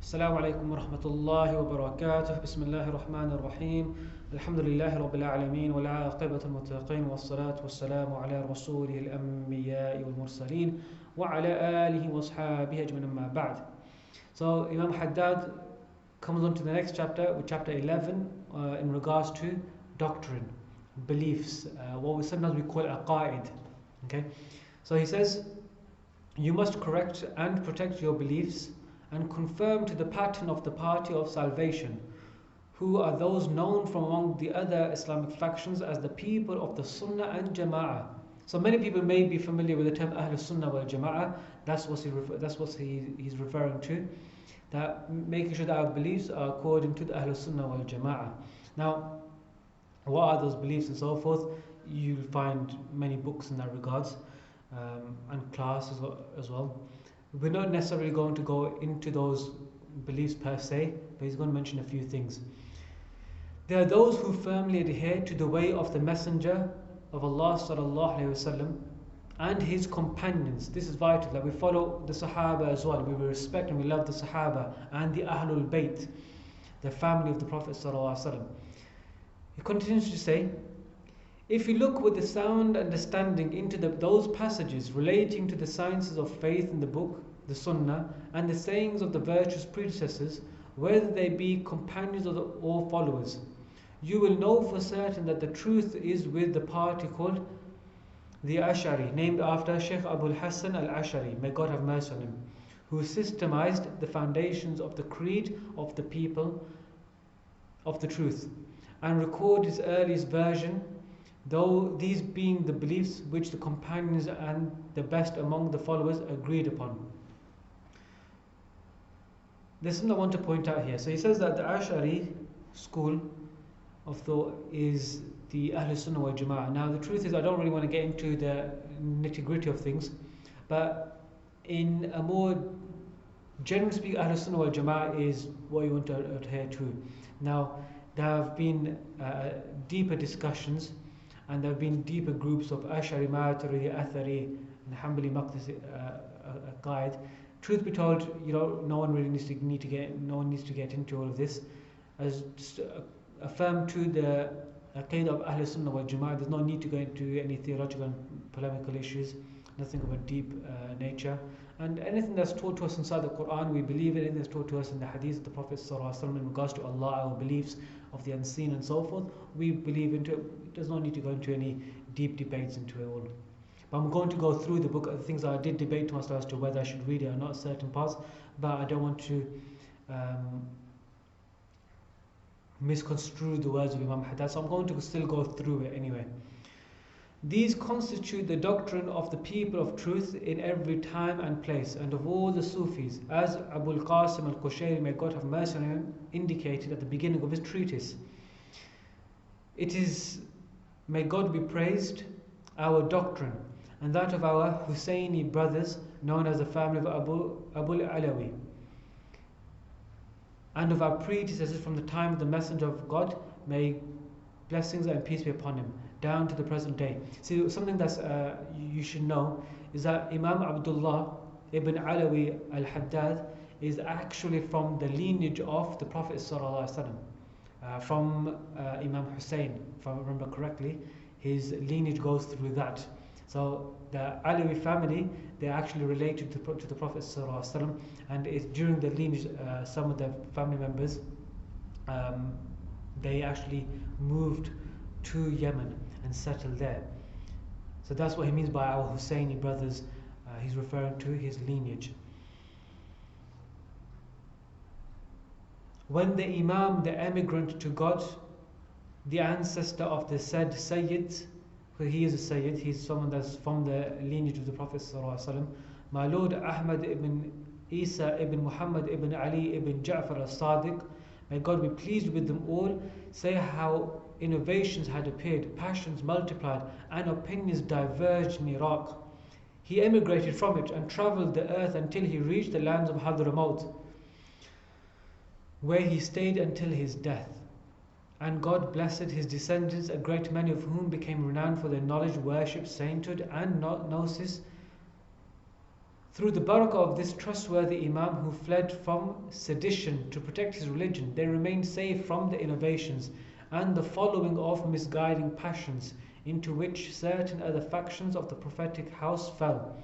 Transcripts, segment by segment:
السلام عليكم ورحمة الله وبركاته. بسم الله الرحمن الرحيم. الحمد لله رب العالمين والعاقبة المتقين والصلاة والسلام على رسوله الأنبياء والمرسلين وعلى آله وأصحابه أجمعين أما بعد. So Imam Haddad comes on to the next chapter, with chapter 11, in regards to doctrine, beliefs, what we sometimes call aqaid. Okay, so he says, you must correct and protect your beliefs and conform to the pattern of the party of salvation, who are those known from among the other Islamic factions as the people of the Sunnah and Jama'ah. So many people may be familiar with the term Ahl Sunnah wal Jama'ah. That's what he's referring to. That making sure that our beliefs are according to the Ahl Sunnah wal Jama'ah. Now, what are those beliefs and so forth? You'll find many books in that regards, and classes as well. We're not necessarily going to go into those beliefs per se, but he's going to mention a few things. There are those who firmly adhere to the way of the Messenger of Allah sallallahu alaihi wasallam and his companions. This is vital, that we follow the Sahaba as well. We respect and we love the Sahaba and the Ahlul Bayt, the family of the Prophet sallallahu alaihi wasallam. He continues to say, if you look with a sound understanding into those passages relating to the sciences of faith in the book, the Sunnah, and the sayings of the virtuous predecessors, whether they be companions or followers, you will know for certain that the truth is with the party called the Ash'ari, named after Sheikh Abul Hassan al-Ash'ari, may God have mercy on him, who systemized the foundations of the creed of the people of the truth, and recorded its earliest version, though these being the beliefs which the companions and the best among the followers agreed upon. There's something I want to point out here. So he says that the Ash'ari school of thought is the Ahl Sunnah wal Jama'ah. Now the truth is, I don't really want to get into the nitty gritty of things, but in a more generally speaking, Ahl Sunnah wal Jama'ah is what you want to adhere to. Now there have been deeper discussions, and there have been deeper groups of Ash'ari, Maturidi, Athari, and Hanbali Maqdisi Qaid. Truth be told, no one really needs to get into all of this. As just affirm to the Aqeedah of Ahl Sunnah wal Jama'ah, there's no need to go into any theological and polemical issues, nothing of a deep nature. And anything that's taught to us inside the Quran, we believe it. Anything that's taught to us in the Hadith of the Prophet ﷺ in regards to Allah, our beliefs of the unseen and so forth, we believe into it. There's no need to go into any deep debates into it all. But I'm going to go through the book. The things I did debate to myself as to whether I should read it or not, certain parts, but I don't want to misconstrue the words of Imam Haddad, so I'm going to still go through it anyway. These constitute the doctrine of the people of truth in every time and place, and of all the Sufis, as Abul Qasim al-Qushayri, may God have mercy on him, indicated at the beginning of his treatise. It is, may God be praised, our doctrine, and that of our Husseini brothers, known as the family of Abu Alawi, and of our predecessors from the time of the Messenger of God, may blessings and peace be upon him, down to the present day. See, something that's you should know is that Imam Abdullah ibn Alawi al-Haddad is actually from the lineage of the Prophet ﷺ, from Imam Hussein, if I remember correctly. His lineage goes through that. So the Alawi family, they're actually related to the Prophet ﷺ, and it's during the lineage, some of the family members, they actually moved to Yemen and settled there. So that's what he means by our Husseini brothers. He's referring to his lineage. When the Imam, the emigrant to God, the ancestor of the said Sayyid, he is a Sayyid, he's someone that's from the lineage of the Prophet ﷺ, my Lord Ahmad ibn Isa ibn Muhammad ibn Ali ibn Ja'far al-Sadiq, may God be pleased with them all, say how innovations had appeared, passions multiplied, and opinions diverged in Iraq. He emigrated from it and travelled the earth until he reached the lands of Hadramaut, where he stayed until his death. And God blessed his descendants, a great many of whom became renowned for their knowledge, worship, sainthood, and gnosis, Through the barakah of this trustworthy Imam who fled from sedition to protect his religion, they remained safe from the innovations and the following of misguiding passions into which certain other factions of the prophetic house fell.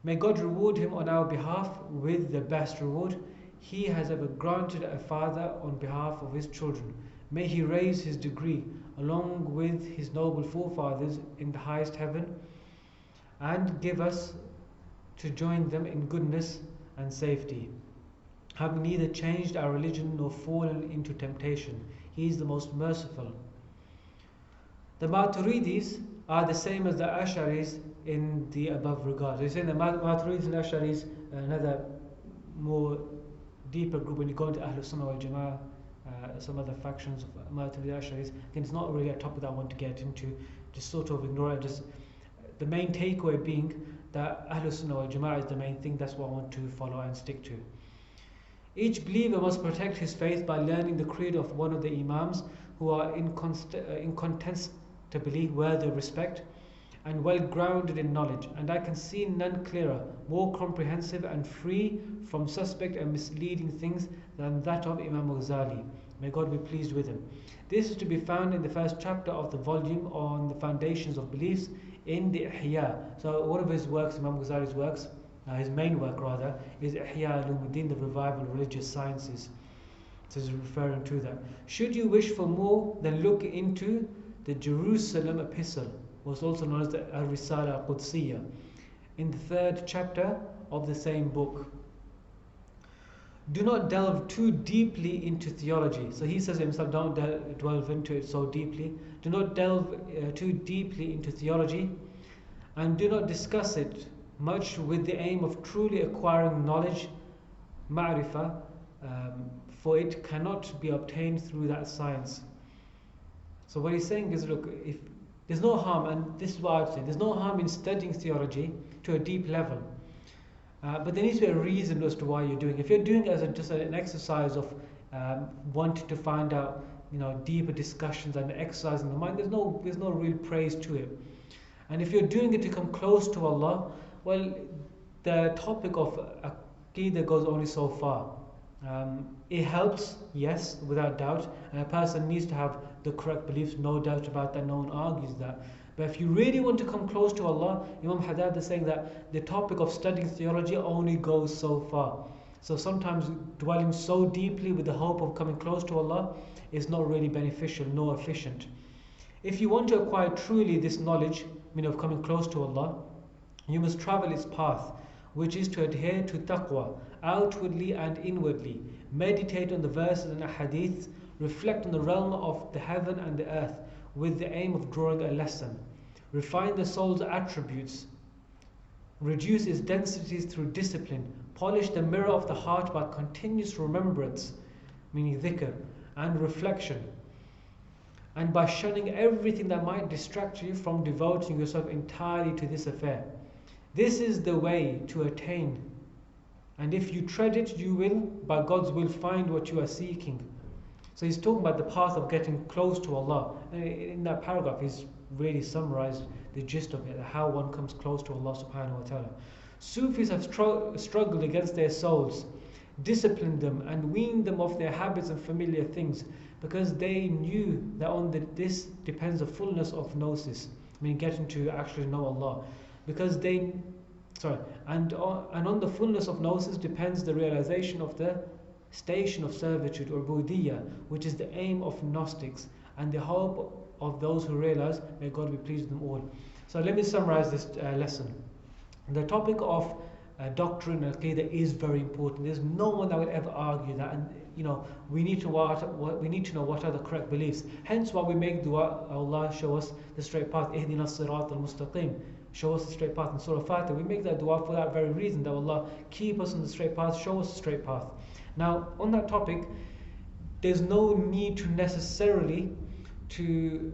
May God reward him on our behalf with the best reward He has ever granted a father on behalf of his children. May He raise his degree along with his noble forefathers in the highest heaven and give us to join them in goodness and safety, having neither changed our religion nor fallen into temptation. He is the most merciful. The Maturidis are the same as the Ash'aris in the above regard. They're saying the Maturidis and Ash'aris are another more deeper group. When you go into Ahlul Sunnah wal Jama'ah, some other factions of Maturidi Ash'aris, again, it's not really a topic that I want to get into, just sort of ignore it. Just the main takeaway being that Ahlul Sunnah wal Jama'ah is the main thing. That's what I want to follow and stick to. Each believer must protect his faith by learning the creed of one of the Imams who are incontestably worthy of respect and well grounded in knowledge, and I can see none clearer, more comprehensive and free from suspect and misleading things than that of Imam Ghazali. May God be pleased with him. This is to be found in the first chapter of the volume on the foundations of beliefs in the Ihya. So one of his works, Imam Ghazali's works, his main work rather, is Ihya Ulumuddin, the revival of religious sciences. So he's referring to that. Should you wish for more, then look into the Jerusalem Epistle, was also known as the Ar-Risala Qudsiyya, in the third chapter of the same book. Do not delve too deeply into theology. So he says himself, don't delve into it so deeply. Do not delve too deeply into theology, and do not discuss it much with the aim of truly acquiring knowledge, ma'rifah, for it cannot be obtained through that science. So what he's saying is, look, if there's no harm, and this is what I would say, there's no harm in studying theology to a deep level. But there needs to be a reason as to why you're doing it. If you're doing it as just an exercise of wanting to find out, deeper discussions and exercising the mind, there's no real praise to it. And if you're doing it to come close to Allah, well, the topic of Aqidah goes only so far. It helps, yes, without doubt, and a person needs to have the correct beliefs, no doubt about that, no one argues that. But if you really want to come close to Allah, Imam Haddad is saying that the topic of studying theology only goes so far. So sometimes dwelling so deeply with the hope of coming close to Allah is not really beneficial nor efficient. If you want to acquire truly this knowledge, of coming close to Allah, you must travel its path, which is to adhere to taqwa, outwardly and inwardly, meditate on the verses and hadiths, reflect on the realm of the heaven and the earth with the aim of drawing a lesson, refine the soul's attributes, reduce its densities through discipline, polish the mirror of the heart by continuous remembrance, meaning dhikr, and reflection, and by shunning everything that might distract you from devoting yourself entirely to this affair. This is the way to attain, and if you tread it, you will, by God's will, find what you are seeking. So he's talking about the path of getting close to Allah. And in that paragraph, he's really summarized the gist of it, how one comes close to Allah subhanahu wa ta'ala. Sufis have struggled against their souls, disciplined them and weaned them off their habits and familiar things, because they knew that on this depends the fullness of gnosis, getting to actually know Allah. Because and on the fullness of gnosis depends the realization of the station of servitude or Buddhiyya, which is the aim of Gnostics and the hope of those who realize. May God be pleased with them all. So let me summarize this lesson. The topic of doctrine and Aqidah is very important. There's no one that would ever argue that, and we need to know what are the correct beliefs. Hence why we make dua, Allah show us the straight path, Ihdina as-sirat al-mustaqim, show us the straight path. In Surah Fatiha, we make that dua for that very reason, that Allah keep us on the straight path, show us the straight path. Now, on that topic, there's no need to necessarily to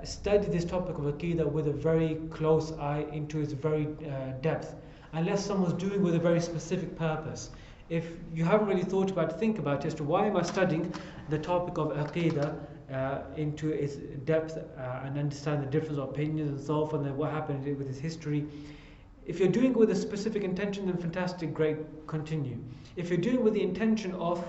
study this topic of Aqidah with a very close eye into its very depth, unless someone's doing it with a very specific purpose. If you haven't really thought about it, think about it as to why am I studying the topic of Aqidah into its depth and understand the difference of opinions and so forth, and then what happened with its history. If you're doing it with a specific intention, then fantastic, great, continue. If you're doing it with the intention of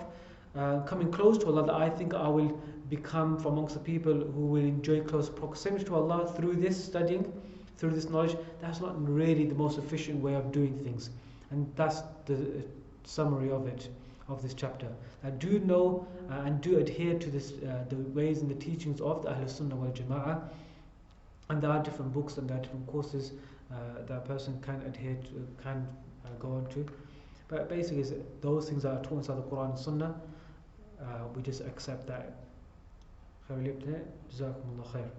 coming close to Allah, that I think I will become from amongst the people who will enjoy close proximity to Allah through this studying, through this knowledge, that's not really the most efficient way of doing things. And that's the summary of it, of this chapter. Do know and do adhere to this, the ways and the teachings of the Ahlul Sunnah wal Jama'ah. And there are different books and there are different courses that a person can adhere to, can go on to. But basically, those things that are taught inside the Quran and Sunnah, we just accept that. خير لي ابتداء جزاكم الله خير.